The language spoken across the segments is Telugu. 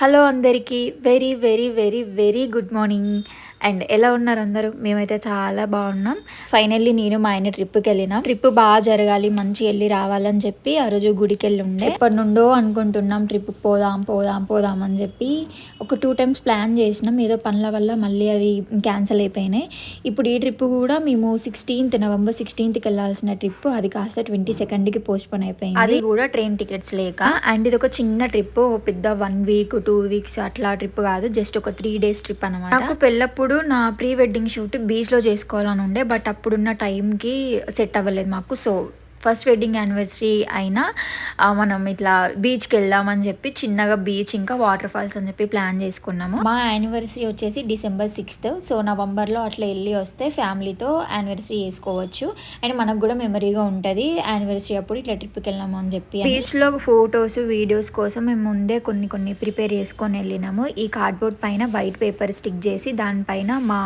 హలో అందరికీ very very very very good morning. And ఎలా ఉన్నారు అందరూ? మేమైతే చాలా బాగున్నాం. ఫైనల్లీ నేను మా ఆయన ట్రిప్కి వెళ్ళినాం. ట్రిప్ బాగా జరగాలి, మంచి వెళ్ళి రావాలని చెప్పి ఆ రోజు గుడికి వెళ్ళి ఉండే. ఎప్పటి నుండో అనుకుంటున్నాం ట్రిప్కి పోదాం పోదాం పోదాం అని చెప్పి. ఒక 2 times ప్లాన్ చేసినాం, ఏదో పనుల వల్ల మళ్ళీ అది క్యాన్సిల్ అయిపోయినాయి. ఇప్పుడు ఈ ట్రిప్ కూడా మేము నవంబర్ 16th వెళ్ళాల్సిన ట్రిప్ అది కాస్త 22nd పోస్ట్పోన్ అయిపోయింది. అది కూడా ట్రైన్ టికెట్స్ లేక. అండ్ ఇది ఒక చిన్న ట్రిప్, పెద్ద 1 week 2 weeks అట్లా ట్రిప్ కాదు, జస్ట్ ఒక 3 days ట్రిప్ అనమాట. నాకు పెళ్ళప్పుడు నా ప్రీ వెడ్డింగ్ షూట్ బీచ్లో చేసుకోవాలని ఉండే, బట్ అప్పుడున్న టైంకి సెట్ అవ్వలేదు మాకు. సో ఫస్ట్ వెడ్డింగ్ యానివర్సరీ అయినా మనం ఇట్లా బీచ్కి వెళ్దామని చెప్పి చిన్నగా బీచ్ ఇంకా వాటర్ ఫాల్స్ అని చెప్పి ప్లాన్ చేసుకున్నాము. మా యానివర్సరీ వచ్చేసి December 6th. సో నవంబర్లో అట్లా వెళ్ళి వస్తే ఫ్యామిలీతో యానివర్సరీ చేసుకోవచ్చు అండ్ మనకు కూడా మెమరీగా ఉంటుంది యానివర్సరీ అప్పుడు ఇట్లా ట్రిప్కి వెళ్ళాము అని చెప్పి. బీచ్లో ఫొటోస్ వీడియోస్ కోసం మేము ముందే కొన్ని ప్రిపేర్ చేసుకొని వెళ్ళినాము. ఈ కార్డ్బోర్డ్ పైన వైట్ పేపర్ స్టిక్ చేసి దానిపైన మా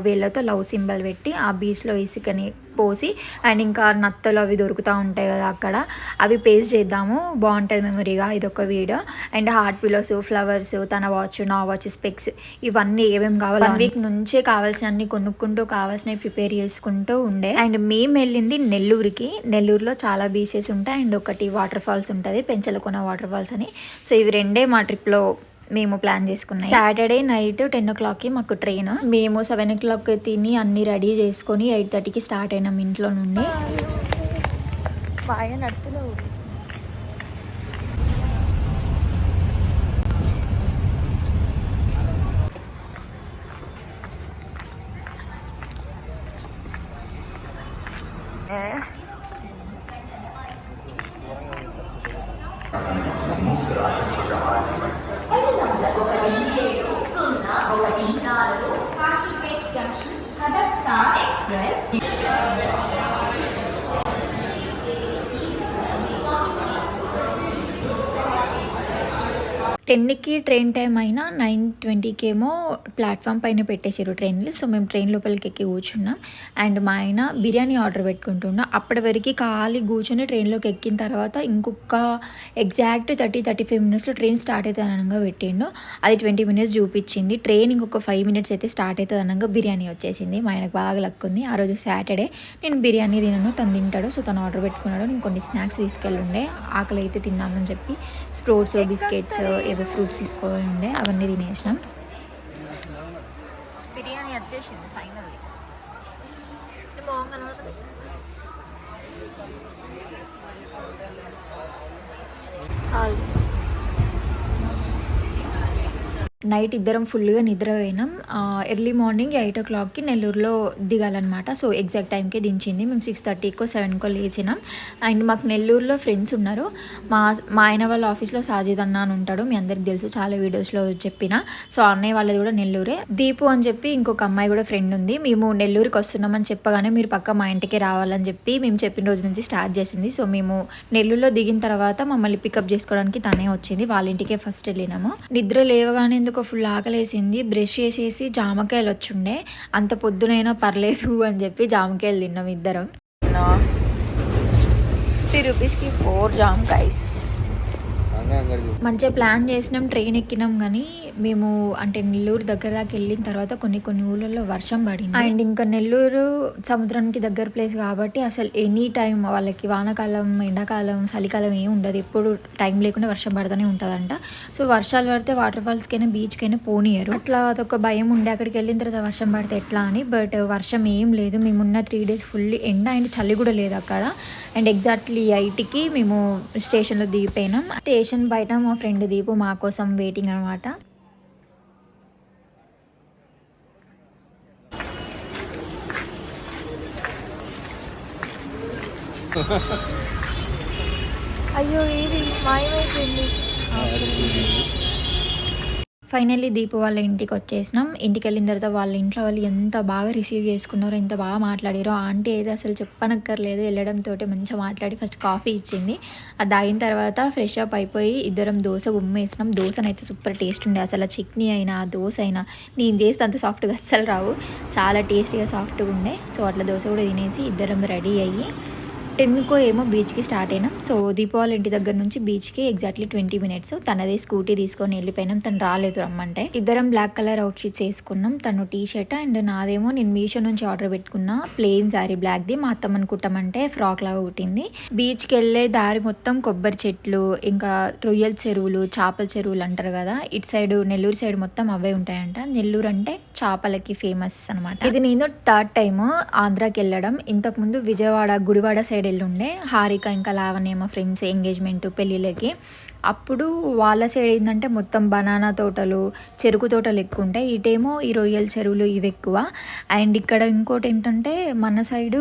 వేళ్ళతో లవ్ సింబల్ పెట్టి ఆ బీచ్లో ఇసుకని పోసి అండ్ ఇంకా నత్తలు అవి దొరుకుతూ ఉంటాయి కదా అక్కడ, అవి పేస్ట్ చేద్దాము, బాగుంటుంది మెమరీగా. ఇదొక video. And heart pillows, flowers, తన వాచ్, నా వాచ్, స్పెక్స్, ఇవన్నీ ఏమేమి కావాలి 1 week నుంచే కావాల్సినవన్నీ కొనుక్కుంటూ కావాల్సినవి ప్రిపేర్ చేసుకుంటూ ఉండే. అండ్ మేము వెళ్ళింది నెల్లూరుకి. నెల్లూరులో చాలా బీచెస్ ఉంటాయి అండ్ ఒకటి వాటర్ ఫాల్స్ ఉంటుంది, పెంచలకొన వాటర్ ఫాల్స్ అని. సో ఇవి రెండే మా ట్రిప్లో మేము ప్లాన్ చేసుకున్నాం. సాటర్డే నైట్ 10 o'clockకి మాకు ట్రైన్. మేము 7 o'clock తిని అన్ని రెడీ చేసుకొని 8:30కి స్టార్ట్ అయినాం ఇంట్లో నుండి. బాగా నడుతున్నావు. టెన్కి ట్రైన్ టైం అయినా 9:20కి ఏమో ప్లాట్ఫామ్ పైన పెట్టేసారు ట్రైన్లు. సో మేము ట్రైన్ లోపలికి ఎక్కి కూర్చున్నాం అండ్ మా ఆయన బిర్యానీ ఆర్డర్ పెట్టుకుంటున్నాం. అప్పటి వరకు ఖాళీ కూర్చొని ట్రైన్లోకి ఎక్కిన తర్వాత ఇంకొక ఎగ్జాక్ట్ 30-35 minutesలో ట్రైన్ స్టార్ట్ అవుతుంది అనగా పెట్టిండు. అది 20 minutes చూపించింది. ట్రైన్ ఇంకొక 5 minutes అయితే స్టార్ట్ అవుతుంది అనగా బిర్యానీ వచ్చేసింది. మా ఆయనకు బాగా లక్ ఉంది. ఆ రోజు సాటర్డే, నేను బిర్యానీ తినను, తను తింటాడు. సో తను ఆర్డర్ పెట్టుకున్నాడు, నేను కొన్ని స్నాక్స్ తీసుకెళ్ళుండే. ఆకలి అయితే తిన్నామని చెప్పి స్ప్రోట్స్, బిస్కెట్స్, ఫ్రూట్స్ తీసుకోవాలి ఉండే, అవన్నీ తినేసినాం. బిర్యానీ వచ్చేసింది ఫైనల్లీ. చాలు. నైట్ ఇద్దరం ఫుల్గా నిద్రపోయినాం. ఎర్లీ మార్నింగ్ 8 o'clockకి నెల్లూరులో దిగాలన్నమాట. సో ఎగ్జాక్ట్ టైంకే దించింది. మేము 6:30కో 7కో లేచినాం. అండ్ మాకు నెల్లూరులో ఫ్రెండ్స్ ఉన్నారు. మా ఆయన వాళ్ళ ఆఫీస్లో సాజిద్ అన్న అని ఉంటాడు, మీ అందరికి తెలుసు, చాలా వీడియోస్లో చెప్పిన. సో అన్నయ్య వాళ్ళది కూడా నెల్లూరే. దీపు అని చెప్పి ఇంకొక అమ్మాయి కూడా ఫ్రెండ్ ఉంది. మేము నెల్లూరుకి వస్తున్నామని చెప్పగానే మీరు పక్క మా ఇంటికి రావాలని చెప్పి మేము చెప్పిన రోజు నుంచి స్టార్ట్ చేసింది. సో మేము నెల్లూరులో దిగిన తర్వాత మమ్మల్ని పికప్ చేసుకోవడానికి తనే వచ్చింది. వాళ్ళ ఇంటికే ఫస్ట్ వెళ్ళినాము. నిద్ర లేవగానే ఎందుకు ఫుల్ ఆకలేసింది. బ్రష్ చేసేసి జామకాయలు వచ్చుండే, అంత పొద్దునైనా పర్లేదు అని చెప్పి జామకాయలు తిన్నాం ఇద్దరం. 50 రూపీస్కి 4 జామకాయస్. మంచిగా ప్లాన్ చేసినాం, ట్రైన్ ఎక్కినాం. కానీ మేము అంటే నెల్లూరు దగ్గర దాకా వెళ్ళిన తర్వాత కొన్ని ఊళ్ళల్లో వర్షం పడింది. అండ్ ఇంకా నెల్లూరు సముద్రానికి దగ్గర ప్లేస్ కాబట్టి అసలు ఎనీ టైం వాళ్ళకి వానాకాలం, ఎండాకాలం, చలికాలం ఏమి ఉండదు, ఎప్పుడు టైం లేకుండా వర్షం పడుతూనే ఉంటుందంట. సో వర్షాలు పడితే వాటర్ ఫాల్స్కైనా బీచ్కైనా పోనీయరు. అట్లా అదొక భయం ఉండే అక్కడికి వెళ్ళిన తర్వాత వర్షం పడితే ఎట్లా అని. బట్ వర్షం ఏం లేదు. మేమున్న 3 days ఫుల్ ఎండ అండ్ చలి కూడా లేదు అక్కడ. అండ్ ఎగ్జాక్ట్లీ 8కి మేము స్టేషన్లో దిగిపోయినాం. స్టేషన్ బయట మా ఫ్రెండ్ దీపు మా కోసం వెయిటింగ్ అనమాట. అయ్యో ఇది మాయమైపోయింది. ఫైనల్లీ దీపు వాళ్ళ ఇంటికి వచ్చేసినాం. ఇంటికి వెళ్ళిన తర్వాత వాళ్ళ ఇంట్లో వాళ్ళు ఎంత బాగా రిసీవ్ చేసుకున్నారో, ఎంత బాగా మాట్లాడారో. ఆంటీ అయితే అసలు చెప్పనక్కర్లేదు, వెళ్ళడంతో మంచిగా మాట్లాడి ఫస్ట్ కాఫీ ఇచ్చింది. అది తాగిన తర్వాత ఫ్రెష్ అప్ అయిపోయి ఇద్దరం దోశ గుమ్మేసినాం. దోశనైతే సూపర్ టేస్ట్ ఉండే. అసలు చట్నీ అయినా దోశ అయినా నేను చేస్తే అంత సాఫ్ట్గా అస్సలు రావు, చాలా టేస్టీగా సాఫ్ట్గా ఉండే. సో అట్లా దోశ కూడా తినేసి ఇద్దరం రెడీ అయ్యి 10కో ఏమో బీచ్కి స్టార్ట్ అయినాం. సో దీపావళి ఇంటి దగ్గర నుంచి బీచ్కి ఎగ్జాక్ట్లీ 20 మినిట్స్. తనదే స్కూటీ తీసుకొని వెళ్ళిపోయినాం. తను రాలేదు రమ్మంటే. ఇద్దరం బ్లాక్ కలర్ అవుట్ఫిట్స్ వేసుకున్నాం. తను టీ షర్ట్ అండ్ నాదేమో నేను మీషో నుంచి ఆర్డర్ పెట్టుకున్న ప్లెయిన్ శారీ బ్లాక్ది. మా అత్తమ్మని కుట్టమంటే ఫ్రాక్ లాగా కుట్టింది. బీచ్కి వెళ్ళే దారి మొత్తం కొబ్బరి చెట్లు, ఇంకా రొయ్యల చెరువులు, చేపల చెరువులు అంటారు కదా, ఇటు సైడ్ నెల్లూరు సైడ్ మొత్తం అవే ఉంటాయంట. నెల్లూరు అంటే చేపలకి ఫేమస్ అనమాట. ఇది నేను థర్డ్ టైమ్ ఆంధ్రాకి వెళ్ళడం. ఇంతకుముందు విజయవాడ గుడివాడ సైడ్ వెళ్ళుండే. హారిక ఇంకా లావణ్య మా ఫ్రెండ్స్ ఎంగేజ్మెంట్ పెళ్ళిళ్ళకి. అప్పుడు వాళ్ళ సైడ్ ఏంటంటే మొత్తం బనానా తోటలు, చెరుకు తోటలు ఎక్కువ ఉంటాయి. ఇటేమో ఈ రొయ్యల చెరువులు ఇవి ఎక్కువ. అండ్ ఇక్కడ ఇంకోటి ఏంటంటే మన సైడు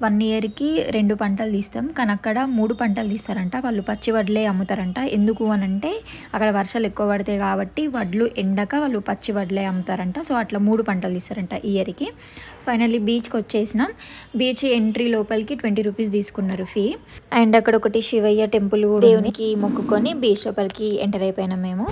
1 ఇయర్కి 2 పంటలు తీస్తాం, కానీ అక్కడ 3 పంటలు తీస్తారంట. వాళ్ళు పచ్చి వడ్లే అమ్ముతారంట. ఎందుకు అని అంటే అక్కడ వర్షాలు ఎక్కువ పడతాయి కాబట్టి వడ్లు ఎండక వాళ్ళు పచ్చి వడ్లే అమ్ముతారంట. సో అట్లా 3 పంటలు తీస్తారంట ఇయర్కి. ఫైనల్లీ బీచ్కి వచ్చేసినాం. బీచ్ ఎంట్రీ లోపలికి 20 రూపీస్ తీసుకున్నారు ఫీ. అండ్ అక్కడ ఒకటి శివయ్య టెంపుల్ దేవునికి మొక్కుకొని బీచ్ లోపలికి ఎంటర్ అయిపోయినాం మేము.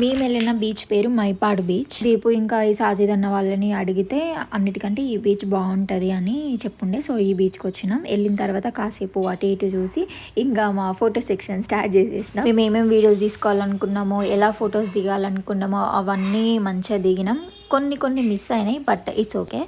మేము వెళ్ళిన బీచ్ పేరు మైపాడు బీచ్. దీపు ఇంకా ఈ సాజిద్ అన్న వాళ్ళని అడిగితే అన్నిటికంటే ఈ బీచ్ బాగుంటుంది అని చెప్పుండే. సో ఈ బీచ్కి వచ్చినాం. వెళ్ళిన తర్వాత కాసేపు అటు ఇటు చూసి ఇంకా మా ఫోటో సెక్షన్ స్టార్ట్ చేసేసినాం. మేము ఏమేమి వీడియోస్ తీసుకోవాలనుకున్నామో, ఎలా ఫొటోస్ దిగాలనుకున్నామో అవన్నీ మంచిగా దిగినాం. కొన్ని మిస్ అయినాయి, బట్ ఇట్స్ ఓకే.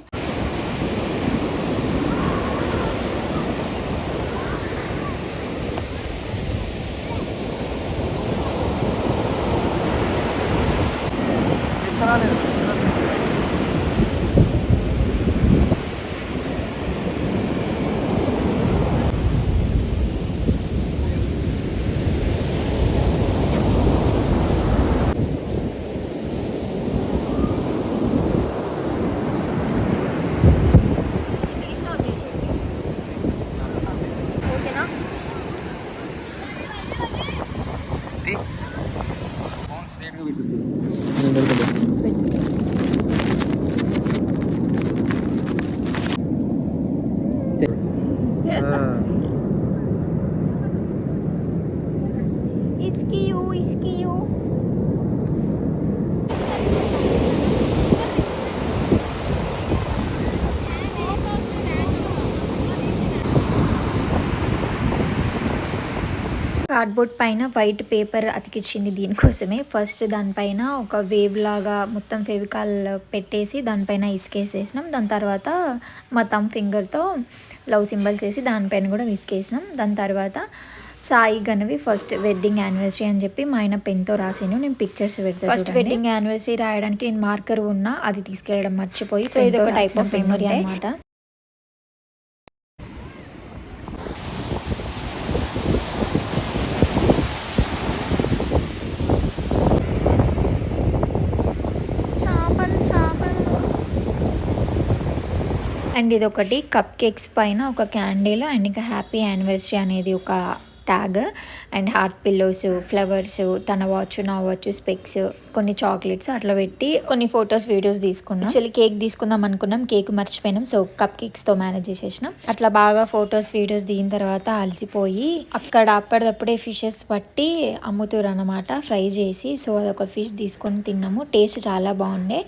కార్డ్బోర్డ్ పైన వైట్ పేపర్ అతికిచ్చింది దీనికోసమే. ఫస్ట్ దానిపైన ఒక వేవ్ లాగా మొత్తం ఫెవికాల్ పెట్టేసి దానిపైన ఇసుకేసేసినాం. దాని తర్వాత మా థంబ్ ఫింగర్తో లవ్ సింబల్స్ వేసి దానిపైన కూడా ఇసుకేసినాం. దాని తర్వాత సాయి గణవి ఫస్ట్ వెడ్డింగ్ యానివర్సరీ అని చెప్పి మా ఆయన పెన్తో రాసాను. నేను పిక్చర్స్ పెడతాను. ఫస్ట్ వెడ్డింగ్ యానివర్సరీ రాయడానికి నేను మార్కర్ ఉన్నా, అది తీసుకెళ్ళడం మర్చిపోయి. సో ఇది ఒక టైప్ ఆఫ్ మెమరీ అనమాట. అండ్ ఇది ఒకటి కప్ కేక్స్ పైన ఒక క్యాండిల్ అండ్ ఇంకా హ్యాపీ యానివర్సరీ అనేది ఒక tag and heart pillows, flowers, తన వాచ్, నా వాచ్, స్పెక్స్, కొన్ని చాక్లెట్స్ అట్లా పెట్టి కొన్ని ఫొటోస్ వీడియోస్ తీసుకున్నాం. యాక్చువల్లీ కేక్ తీసుకుందాం అనుకున్నాం, కేక్ మర్చిపోయినాం. సో కప్ కేక్స్తో మేనేజ్ చేసేసినాం. అట్లా బాగా ఫొటోస్ వీడియోస్ దిగిన తర్వాత అలసిపోయి అక్కడ అప్పటిదప్పుడే ఫిషెస్ పట్టి అమ్ముతారు అనమాట, ఫ్రై చేసి. సో అదొక ఫిష్ తీసుకొని తిన్నాము. టేస్ట్ చాలా బాగుండే.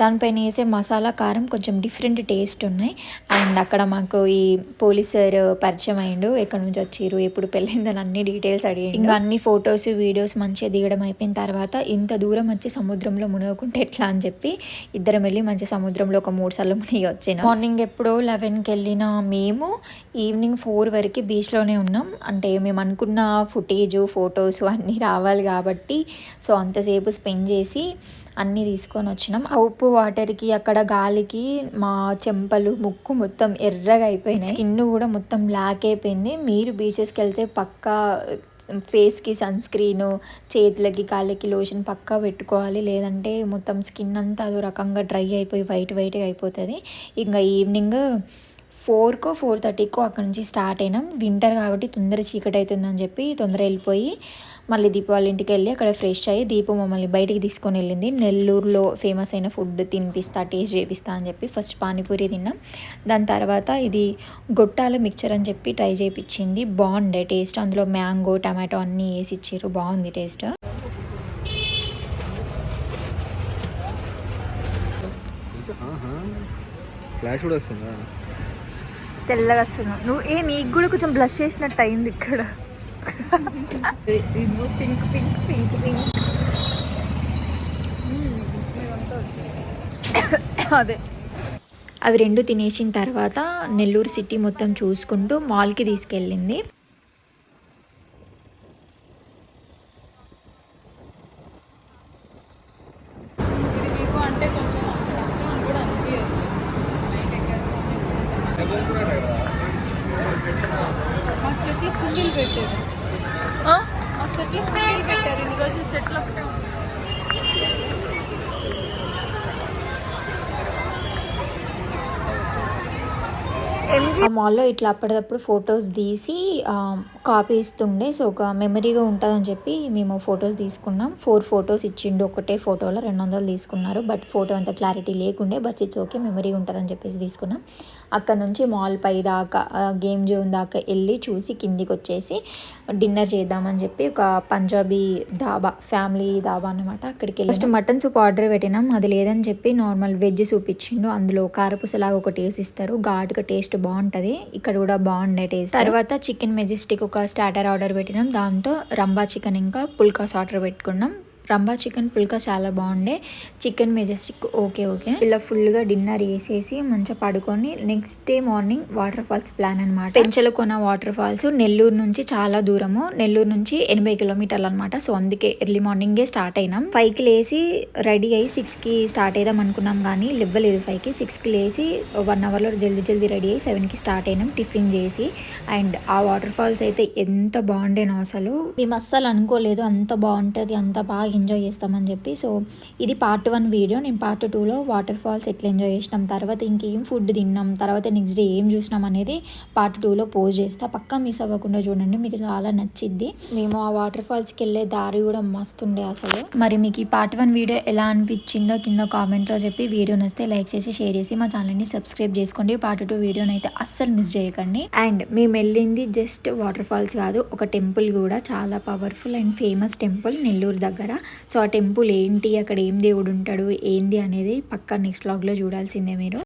దానిపైన వేసే మసాలా కారం కొంచెం డిఫరెంట్ టేస్ట్ ఉన్నాయి. అండ్ అక్కడ మాకు ఈ పోలీస్ సార్ పరిచయం అయ్యిండు. ఎక్కడి నుంచి వచ్చిర్రు, ఎప్పుడు పెళ్ళైందని అన్ని డీటెయిల్స్ అడిగిండు. ఇంకా అన్ని ఫొటోస్ వీడియోస్ మంచిగా దిగడం అయిపోయిన తర్వాత ఇంత దూరం వచ్చి సముద్రంలో మునగకుంటే ఎట్లా అని చెప్పి ఇద్దరం వెళ్ళి మంచి సముద్రంలో ఒక 3 సార్లు మునిగి వచ్చినాం. మార్నింగ్ ఎప్పుడో 11కి వెళ్ళిన మేము ఈవినింగ్ 4 వరకు బీచ్లోనే ఉన్నాం. అంటే మేము అనుకున్న ఫుటేజ్, ఫొటోస్ అన్నీ రావాలి కాబట్టి సో అంతసేపు స్పెండ్ చేసి అన్నీ తీసుకొని వచ్చినాం. ఆ ఉప్పు వాటర్కి, అక్కడ గాలికి మా చెంపలు, ముక్కు మొత్తం ఎర్రగా అయిపోయినాయి. స్కిన్ కూడా మొత్తం బ్లాక్ అయిపోయింది. మీరు బీచెస్కి వెళ్తే పక్కా ఫేస్కి సన్ స్క్రీను, చేతులకి కాళ్ళకి లోషన్ పక్కా పెట్టుకోవాలి. లేదంటే మొత్తం స్కిన్ అంతా అదో రకంగా డ్రై అయిపోయి వైట్గా అయిపోతుంది. ఇంకా ఈవినింగ్ 4కో 4:30కో అక్కడ నుంచి స్టార్ట్ అయినాం. వింటర్ కాబట్టి తొందర చీకటి అవుతుందని చెప్పి తొందర వెళ్ళిపోయి మళ్ళీ దీపావళి ఇంటికి వెళ్ళి అక్కడ ఫ్రెష్ అయ్యి దీపు మమ్మల్ని బయటికి తీసుకొని వెళ్ళింది. నెల్లూరులో ఫేమస్ అయిన ఫుడ్ తినిపిస్తా, టేస్ట్ చేపిస్తా అని చెప్పి ఫస్ట్ పానీపూరి తిన్నాం. దాని తర్వాత ఇది గొట్టాల మిక్చర్ అని చెప్పి ట్రై చేయించింది. బాగుండే టేస్ట్. అందులో మ్యాంగో, టమాటో అన్నీ వేసి ఇచ్చారు. బాగుంది టేస్ట్. ఫ్లాష్ కూడా వస్తుందా? తెల్లగా వస్తున్నావు నువ్వు. నీకు కూడా కొంచెం బ్లష్ చేసినట్టు అయింది ఇక్కడ. Pink pink pink pink. అదే అవి రెండు తినేసిన తర్వాత నెల్లూరు సిటీ మొత్తం చూసుకుంటూ మాల్కి తీసుకెళ్ళింది. చెట్లు కుండీలు పెట్టారు. ఆ చెట్లు కుండీలు పెట్టారు. ఇన్ని రోజులు చెట్లు ఒకటే ఆ మాల్లో ఇట్లా అప్పటిదప్పుడు ఫొటోస్ తీసి కాపీ ఇస్తుండే. సో ఒక మెమరీగా ఉంటుందని చెప్పి మేము ఫొటోస్ తీసుకున్నాం. 4 ఫొటోస్ ఇచ్చిండు ఒకటే ఫోటోలో. 200 తీసుకున్నారు. బట్ ఫోటో అంత క్లారిటీ లేకుండే. బట్ ఇట్స్ ఓకే, మెమరీ ఉంటుందని చెప్పేసి తీసుకున్నాం. అక్కడ నుంచి మాల్ పై దాకా గేమ్ జోన్ దాకా వెళ్ళి చూసి కిందికి వచ్చేసి డిన్నర్ చేద్దామని చెప్పి ఒక పంజాబీ ధాబా, ఫ్యామిలీ ధాబా అనమాట, అక్కడికి వెళ్ళి ఫస్ట్ మటన్ సూప్ ఆర్డర్ పెట్టినాం. అది లేదని చెప్పి నార్మల్ వెజ్ సూప్ ఇచ్చిండు. అందులో కారపూసలాగా ఒక టేస్ట్ ఇస్తారు, ఘాటుగా టేస్ట్ బాగుంటుంది. ఇక్కడ కూడా బాగుండే టేస్ట్. తర్వాత చికెన్ మెజెస్టిక్ ఒక స్టార్టర్ ఆర్డర్ పెట్టినాం. దాంతో రంబా చికెన్ ఇంకా పుల్కాస్ ఆర్డర్ పెట్టుకున్నాం. రంబా చికెన్ పుల్కా చాలా బాగుండే. Chicken majestic okay. ఇలా ఫుల్గా డిన్నర్ వేసేసి మంచిగా పడుకొని next day morning water falls plan అనమాట. పెంచలకొన వాటర్ ఫాల్స్ నెల్లూరు నుంచి చాలా దూరము. నెల్లూరు నుంచి 80 కిలోమీటర్లు అనమాట. సో అందుకే ఎర్లీ మార్నింగే స్టార్ట్ అయినాం. 5కి లేసి రెడీ అయ్యి 6కి స్టార్ట్ అయిదాం అనుకున్నాం, కానీ ఇవ్వలేదు. 5కి 6కి లేసి 1 అవర్లో జల్దీ రెడీ అయ్యి 7కి స్టార్ట్ అయినాం టిఫిన్ చేసి. అండ్ ఆ వాటర్ ఫాల్స్ అయితే ఎంత బాగుండేనో అసలు. మేము అస్సలు అనుకోలేదు అంత బాగుంటుంది, అంత బాగా ఎంజాయ్ చేస్తామని చెప్పి. సో ఇది పార్ట్ 1 వీడియో. నేను పార్ట్ 2లో వాటర్ ఫాల్స్ ఎట్లా ఎంజాయ్ చేసినాం, తర్వాత ఇంకేం ఫుడ్ తిన్నాం, తర్వాత నెక్స్ట్ డే ఏం చూసినాం అనేది పార్ట్ 2లో పోస్ట్ చేస్తా. పక్కా మిస్ అవ్వకుండా చూడండి, మీకు చాలా నచ్చిద్ది. మేము ఆ వాటర్ ఫాల్స్కి వెళ్ళే దారి కూడా మస్తుండే అసలు. మరి మీకు ఈ పార్ట్ 1 వీడియో ఎలా అనిపించిందో కింద కామెంట్లో చెప్పి, వీడియో నచ్చితే లైక్ చేసి షేర్ చేసి మా ఛానల్ని సబ్స్క్రైబ్ చేసుకోండి. పార్ట్ 2 వీడియోని అయితే అస్సలు మిస్ చేయకండి. అండ్ మేము వెళ్ళింది జస్ట్ వాటర్ ఫాల్స్ కాదు, ఒక టెంపుల్ కూడా, చాలా powerful and famous temple Nellore దగ్గర. సో ఆ టెంపుల్ ఏంటి, అక్కడ ఏం దేవుడు ఉంటాడు ఏంది అనేది పక్కా నెక్స్ట్ వ్లాగ్లో చూడాల్సిందే మీరు.